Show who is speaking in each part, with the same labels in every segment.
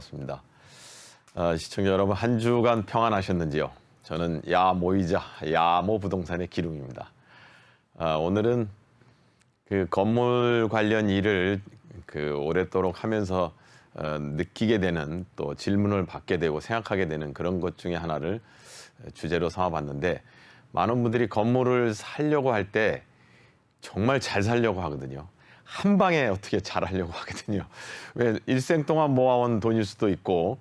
Speaker 1: 반갑습니다. 시청자 여러분, 한 주간 평안하셨는지요? 저는 야모이자 야모 부동산의 기lum입니다. 오늘은 그 건물 관련 일을 오랫도록 하면서 느끼게 되는, 또 질문을 받게 되고 생각하게 되는 그런 것 중에 하나를 주제로 삼아봤는데, 많은 분들이 건물을 사려고 할 때 정말 잘 살려고 하거든요. 한 방에 어떻게 잘 하려고 하거든요. 왜 일생 동안 모아온 돈일 수도 있고,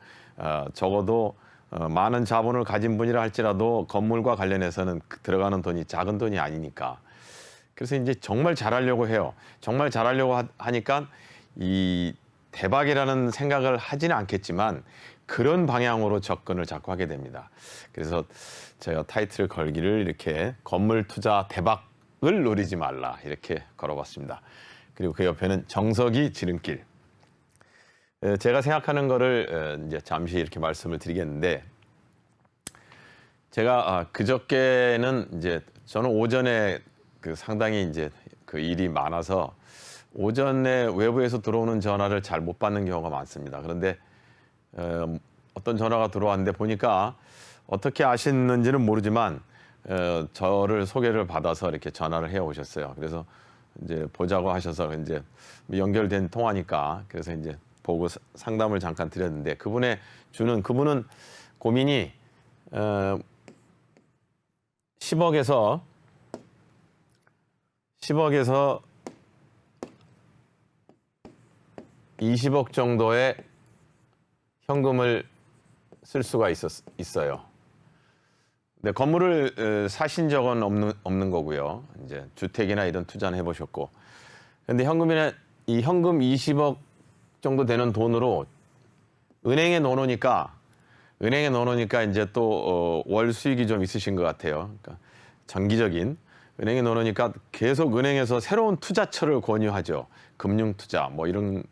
Speaker 1: 적어도 많은 자본을 가진 분이라 할지라도 건물과 관련해서는 들어가는 돈이 작은 돈이 아니니까. 그래서 이제 정말 잘하려고 해요. 정말 잘하려고 하니까 이 대박이라는 생각을 하지는 않겠지만 그런 방향으로 접근을 자꾸 하게 됩니다. 그래서 제가 타이틀을 걸기를 이렇게 건물 투자 대박을 노리지 말라 이렇게 걸어봤습니다. 그리고 그 옆에는 정석이 지름길. 제가 생각하는 거를 이제 잠시 이렇게 말씀을 드리겠는데, 제가 그저께는 이제 저는 오전에 상당히 이제 그 일이 많아서 오전에 외부에서 들어오는 전화를 잘 못 받는 경우가 많습니다. 그런데 어떤 전화가 들어왔는데 보니까 어떻게 아시는지는 모르지만 저를 소개를 받아서 이렇게 전화를 해 오셨어요. 그래서 이제 보자고 하셔서 이제 연결된 통화니까 그래서 이제 보고 상담을 잠깐 드렸는데, 그분은 고민이 10억에서 20억 정도의 현금을 쓸 수가 있어요. 근데 건물을 사신 적은 없는 거고요. 이제 주택이나 이런 투자는 해보셨고, 근데 이 현금 20억 정도 되는 돈으로 은행에 넣어놓으니까 이제 또 월 수익이 좀 있으신 것 같아요. 그러니까 장기적인 은행에 넣어놓으니까 계속 은행에서 새로운 투자처를 권유하죠. 금융 투자 뭐 이런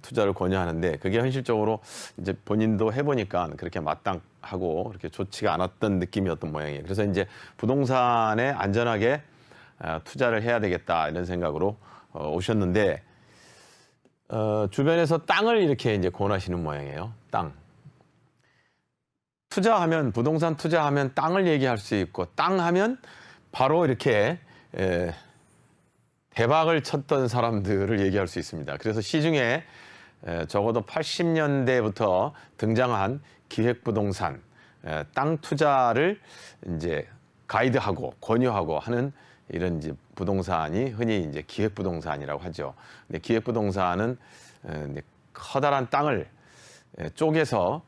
Speaker 1: 투자를 권유하는데, 그게 현실적으로 이제 본인도 해보니까 그렇게 마땅하고 그렇게 좋지가 않았던 느낌이었던 모양이에요. 그래서 이제 부동산에 안전하게 투자를 해야 되겠다 이런 생각으로 오셨는데, 주변에서 땅을 이렇게 이제 권하시는 모양이에요. 땅. 투자하면, 부동산 투자하면 땅을 얘기할 수 있고, 땅 하면 바로 이렇게 대박을 쳤던 사람들을 얘기할 수 있습니다. 그래서 시중에 적어도 80년대부터 등장한 기획부동산, 땅 투자를 이제 가이드하고 권유하고 하는 이런 이제 부동산이 흔히 이제 기획부동산이라고 하죠. 근데 기획부동산은 커다란 땅을 쪼개서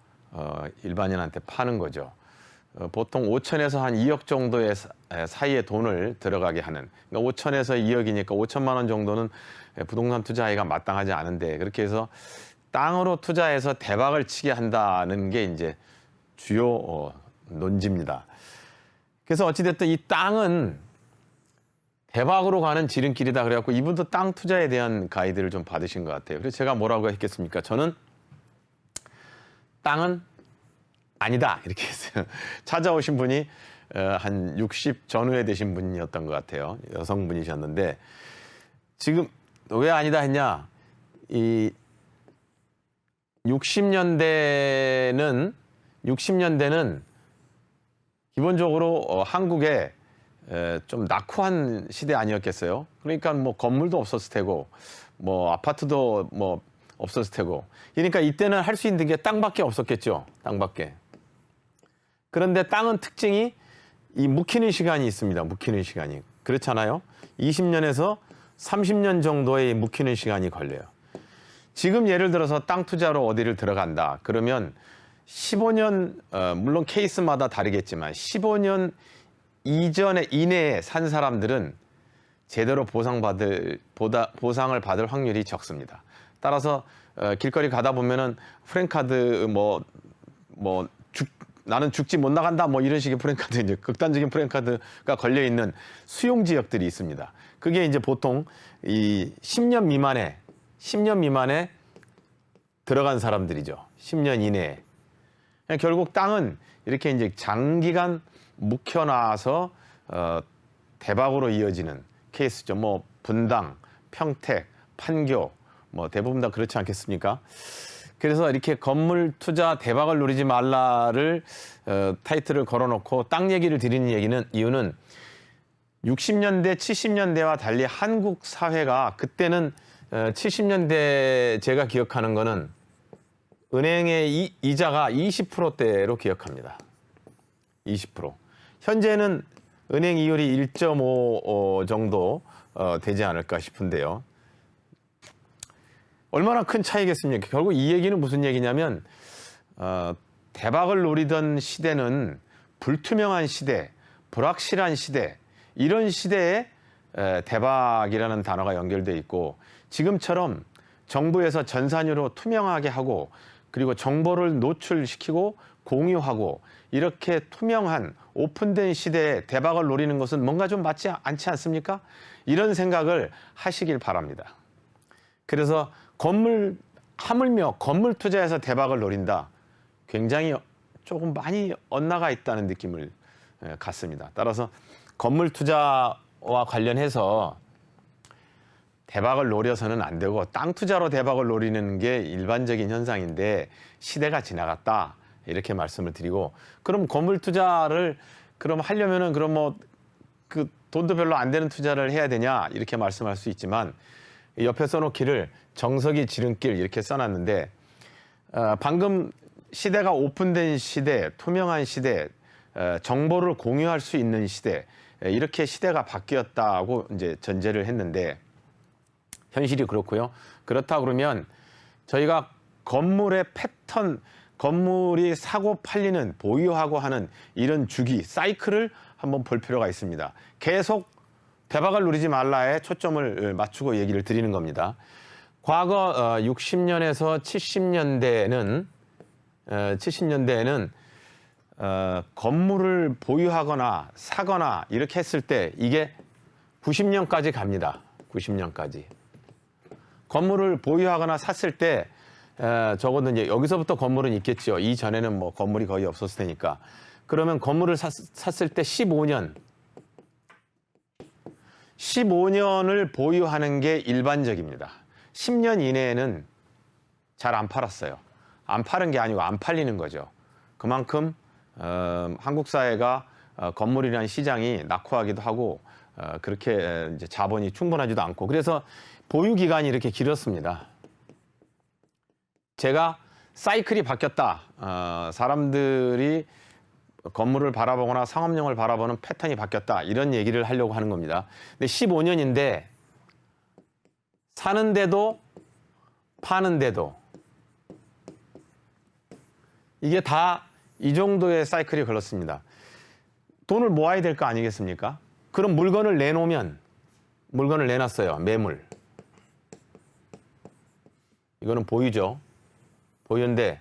Speaker 1: 일반인한테 파는 거죠. 보통 5천에서 한 2억 정도의 사이에 돈을 들어가게 하는, 그러니까 5천에서 2억이니까 5천만 원 정도는 부동산 투자하기가 마땅하지 않은데, 그렇게 해서 땅으로 투자해서 대박을 치게 한다는 게 이제 주요 논지입니다. 그래서 어찌됐든 이 땅은 대박으로 가는 지름길이다 그래갖고 이분도 땅 투자에 대한 가이드를 좀 받으신 것 같아요. 그래서 제가 뭐라고 했겠습니까? 저는 땅은 아니다 이렇게 했어요. 찾아오신 분이 한 60 전후에 되신 분이었던 것 같아요. 여성분이셨는데, 지금 왜 아니다 했냐, 이 60년대는 기본적으로 한국에 좀 낙후한 시대 아니었겠어요? 그러니까 뭐 건물도 없었을 테고, 뭐 아파트도 뭐 없었을 테고, 그러니까 이때는 할 수 있는 게 땅밖에 없었겠죠. 땅밖에. 그런데 땅은 특징이 이 묵히는 시간이 있습니다. 묵히는 시간이. 그렇잖아요. 20년에서 30년 정도의 묵히는 시간이 걸려요. 지금 예를 들어서 땅 투자로 어디를 들어간다. 그러면 15년, 물론 케이스마다 다르겠지만 15년 이내에 산 사람들은 제대로 보상을 받을 확률이 적습니다. 따라서 길거리 가다 보면은 프랜카드 나는 죽지 못 나간다 뭐 이런 식의 프랜카드, 이제 극단적인 프랜카드가 걸려 있는 수용 지역들이 있습니다. 그게 이제 보통 이 10년 미만에 들어간 사람들이죠. 10년 이내에. 결국 땅은 이렇게 이제 장기간 묵혀놔서 대박으로 이어지는 케이스죠. 뭐 분당, 평택, 판교, 뭐 대부분 다 그렇지 않겠습니까? 그래서 이렇게 건물 투자 대박을 노리지 말라를 타이틀을 걸어놓고 땅 얘기를 드리는 이유는 60년대, 70년대와 달리 한국 사회가 그때는 70년대 제가 기억하는 거는 은행의 이자가 20%대로 기억합니다. 20%. 현재는 은행 이율이 1.5 정도 되지 않을까 싶은데요. 얼마나 큰 차이겠습니까? 결국 이 얘기는 무슨 얘기냐면 대박을 노리던 시대는 불투명한 시대, 불확실한 시대, 이런 시대에 대박이라는 단어가 연결돼 있고, 지금처럼 정부에서 전산으로 투명하게 하고 그리고 정보를 노출시키고 공유하고 이렇게 투명한 오픈된 시대에 대박을 노리는 것은 뭔가 좀 맞지 않지 않습니까? 이런 생각을 하시길 바랍니다. 그래서 하물며 건물 투자에서 대박을 노린다. 굉장히 조금 많이 엇나가 있다는 느낌을 갖습니다. 따라서 건물 투자와 관련해서 대박을 노려서는 안 되고 땅 투자로 대박을 노리는 게 일반적인 현상인데 시대가 지나갔다. 이렇게 말씀을 드리고, 그럼 건물 투자를 그럼 하려면은 그럼 뭐 그 돈도 별로 안 되는 투자를 해야 되냐 이렇게 말씀할 수 있지만, 옆에 써놓기를 정석이 지름길 이렇게 써놨는데, 방금 시대가 오픈된 시대, 투명한 시대, 정보를 공유할 수 있는 시대, 이렇게 시대가 바뀌었다고 이제 전제를 했는데 현실이 그렇고요. 그렇다 그러면 저희가 건물의 패턴, 건물이 사고 팔리는, 보유하고 하는 이런 주기, 사이클을 한번 볼 필요가 있습니다. 계속 대박을 누리지 말라에 초점을 맞추고 얘기를 드리는 겁니다. 과거 60년에서 70년대에는 건물을 보유하거나 사거나 이렇게 했을 때 이게 90년까지 갑니다. 90년까지. 건물을 보유하거나 샀을 때 적어도 이제 여기서부터 건물은 있겠죠. 이전에는 뭐 건물이 거의 없었을 테니까. 그러면 건물을 샀을 때 15년을 보유하는 게 일반적입니다. 10년 이내에는 잘 안 팔았어요. 안 파는 게 아니고 안 팔리는 거죠. 그만큼 한국 사회가 건물이라는 시장이 낙후하기도 하고 그렇게 이제 자본이 충분하지도 않고, 그래서 보유 기간이 이렇게 길었습니다. 제가 사이클이 바뀌었다. 사람들이 건물을 바라보거나 상업용을 바라보는 패턴이 바뀌었다. 이런 얘기를 하려고 하는 겁니다. 근데 15년인데 사는데도 파는데도 이게 다 이 정도의 사이클이 걸렸습니다. 돈을 모아야 될 거 아니겠습니까? 그럼 물건을 내놓으면, 물건을 내놨어요. 매물. 이거는 보유죠. 보유인데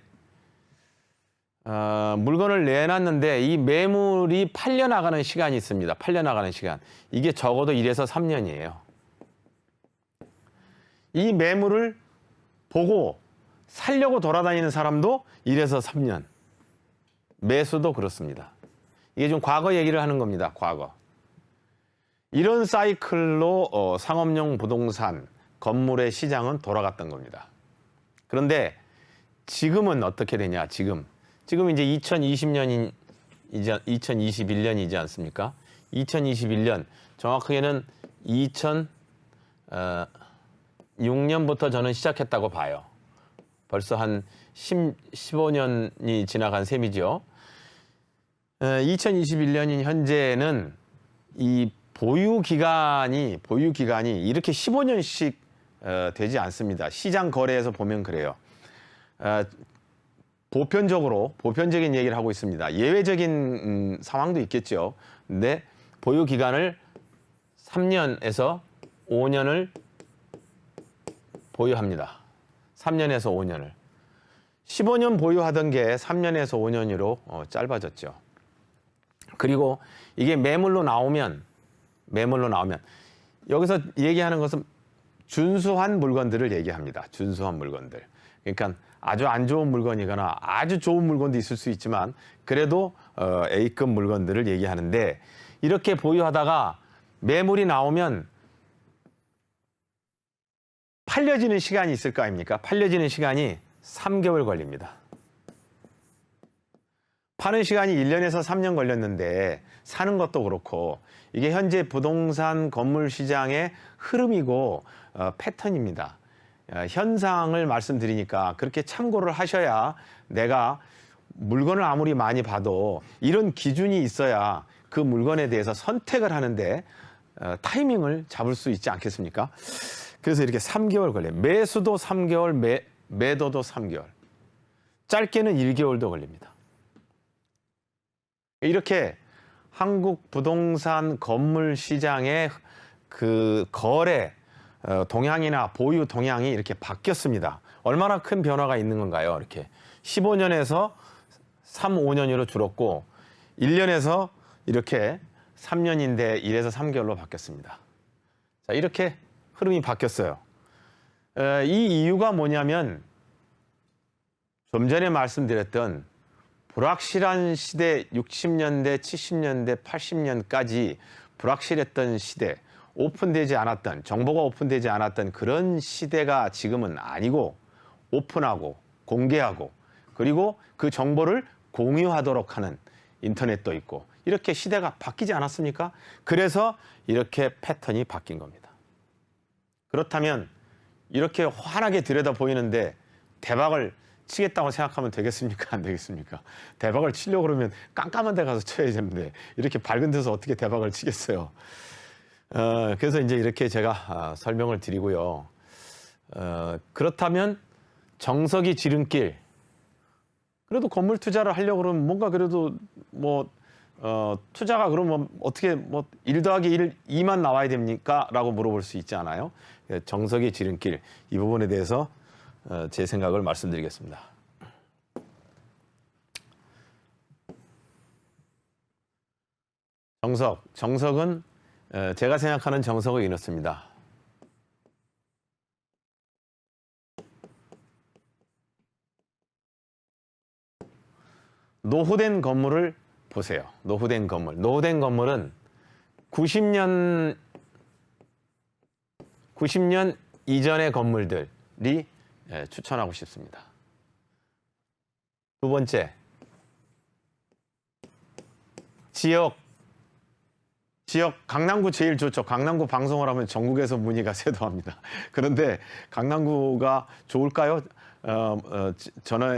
Speaker 1: 물건을 내놨는데 이 매물이 팔려나가는 시간이 있습니다. 팔려나가는 시간. 이게 적어도 1에서 3년이에요. 이 매물을 보고 살려고 돌아다니는 사람도 1에서 3년. 매수도 그렇습니다. 이게 좀 과거 얘기를 하는 겁니다. 과거. 이런 사이클로 상업용 부동산, 건물의 시장은 돌아갔던 겁니다. 그런데 지금은 어떻게 되냐? 지금 이제 2021년이지 않습니까? 2021년, 정확하게는 2006년부터 저는 시작했다고 봐요. 벌써 한 15년이 지나간 셈이죠. 2021년인 현재는 이 보유 기간이 이렇게 15년씩 되지 않습니다. 시장 거래에서 보면 그래요. 보편적인 얘기를 하고 있습니다. 예외적인 상황도 있겠죠. 근데 보유 기간을 3년에서 5년을 보유합니다. 3년에서 5년을. 15년 보유하던 게 3년에서 5년으로 짧아졌죠. 그리고 이게 매물로 나오면 여기서 얘기하는 것은 준수한 물건들을 얘기합니다. 준수한 물건들. 그러니까 아주 안 좋은 물건이거나 아주 좋은 물건도 있을 수 있지만 그래도 A급 물건들을 얘기하는데, 이렇게 보유하다가 매물이 나오면 팔려지는 시간이 있을 거 아닙니까? 팔려지는 시간이 3개월 걸립니다. 파는 시간이 1년에서 3년 걸렸는데 사는 것도 그렇고 이게 현재 부동산 건물 시장의 흐름이고 패턴입니다. 현상을 말씀드리니까 그렇게 참고를 하셔야 내가 물건을 아무리 많이 봐도 이런 기준이 있어야 그 물건에 대해서 선택을 하는데 타이밍을 잡을 수 있지 않겠습니까? 그래서 이렇게 3개월 걸려요. 매수도 3개월, 매도도 3개월. 짧게는 1개월도 걸립니다. 이렇게 한국 부동산 건물 시장의 그 거래 동향이나 보유 동향이 이렇게 바뀌었습니다. 얼마나 큰 변화가 있는 건가요? 이렇게 15년에서 3, 5년으로 줄었고 1년에서 이렇게 3년인데 1에서 3개월로 바뀌었습니다. 자, 이렇게 흐름이 바뀌었어요. 이 이유가 뭐냐면 좀 전에 말씀드렸던 불확실한 시대 60년대, 70년대, 80년까지 불확실했던 시대, 오픈되지 않았던, 정보가 오픈되지 않았던 그런 시대가 지금은 아니고 오픈하고 공개하고 그리고 그 정보를 공유하도록 하는 인터넷도 있고 이렇게 시대가 바뀌지 않았습니까? 그래서 이렇게 패턴이 바뀐 겁니다. 그렇다면 이렇게 환하게 들여다 보이는데 대박을 치겠다고 생각하면 되겠습니까? 안 되겠습니까? 대박을 치려고 그러면 깜깜한 데 가서 쳐야 되는데 이렇게 밝은 데서 어떻게 대박을 치겠어요? 그래서 이제 이렇게 제가 설명을 드리고요. 그렇다면 정석이 지름길. 그래도 건물 투자를 하려고 그러면 뭔가 그래도 뭐 투자가 그러면 어떻게 뭐 1 더하기 1, 2만 나와야 됩니까? 라고 물어볼 수 있지 않아요? 정석이 지름길. 이 부분에 대해서 제 생각을 말씀드리겠습니다. 정석은 제가 생각하는 정석은 이렇습니다. 노후된 건물을 보세요. 노후된 건물은 90년 이전의 건물들이 추천하고 싶습니다. 두 번째, 지역 강남구 제일 좋죠. 강남구 방송을 하면 전국에서 문의가 쇄도합니다. 그런데 강남구가 좋을까요?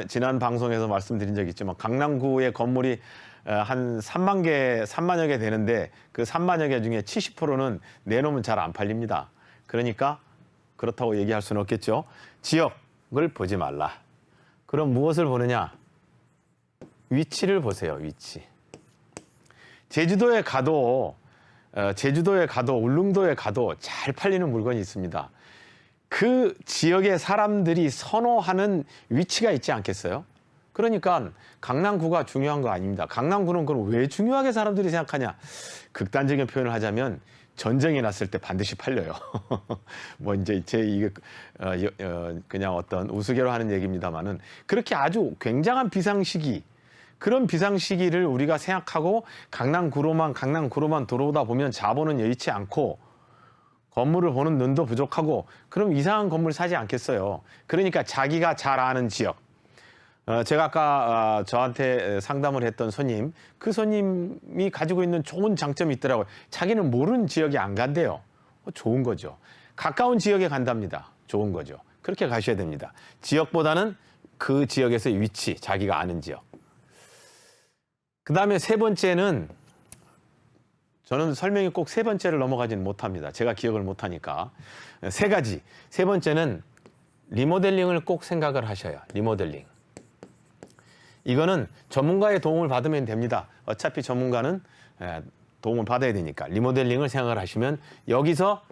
Speaker 1: 지난 방송에서 말씀드린 적이 있지만 강남구의 건물이 한 3만여 개 되는데 그 3만여 개 중에 70%는 내놓으면 잘 안 팔립니다. 그러니까 그렇다고 얘기할 수는 없겠죠. 지역을 보지 말라. 그럼 무엇을 보느냐? 위치를 보세요. 위치. 제주도에 가도 울릉도에 가도 잘 팔리는 물건이 있습니다. 그 지역의 사람들이 선호하는 위치가 있지 않겠어요? 그러니까 강남구가 중요한 거 아닙니다. 강남구는 그럼 왜 중요하게 사람들이 생각하냐? 극단적인 표현을 하자면 전쟁이 났을 때 반드시 팔려요. 뭐 이제 이게 그냥 어떤 우스개로 하는 얘기입니다만은 그렇게 아주 굉장한 비상시기 그런 비상시기를 우리가 생각하고 강남구로만 들어오다 보면 자본은 여의치 않고 건물을 보는 눈도 부족하고 그럼 이상한 건물 사지 않겠어요. 그러니까 자기가 잘 아는 지역. 제가 아까 저한테 상담을 했던 손님, 그 손님이 가지고 있는 좋은 장점이 있더라고요. 자기는 모르는 지역에 안 간대요. 좋은 거죠. 가까운 지역에 간답니다. 좋은 거죠. 그렇게 가셔야 됩니다. 지역보다는 그 지역에서의 위치, 자기가 아는 지역. 그 다음에 세 번째는 저는 설명이 꼭 세 번째를 넘어가지는 못합니다. 제가 기억을 못하니까. 세 가지. 세 번째는 리모델링을 꼭 생각을 하셔야. 리모델링. 이거는 전문가의 도움을 받으면 됩니다. 어차피 전문가는 도움을 받아야 되니까. 리모델링을 생각을 하시면 여기서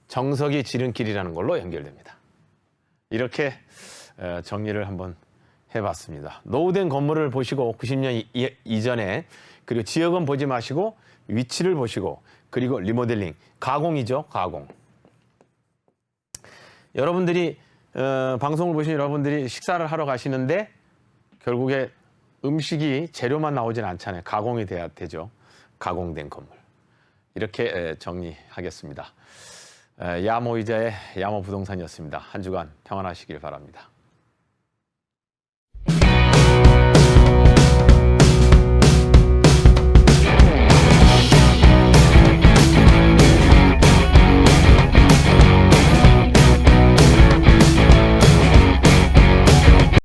Speaker 1: 정석이 지름길이라는 걸로 연결됩니다. 이렇게 정리를 한번 해봤습니다. 노후된 건물을 보시고 90년 이전에 그리고 지역은 보지 마시고 위치를 보시고 그리고 리모델링, 가공이죠. 가공. 여러분들이 방송을 보신 여러분들이 식사를 하러 가시는데 결국에 음식이 재료만 나오진 않잖아요. 가공이 돼야 되죠. 가공된 건물. 이렇게 정리하겠습니다. 야모이자의 야모부동산이었습니다. 한 주간 평안하시길 바랍니다.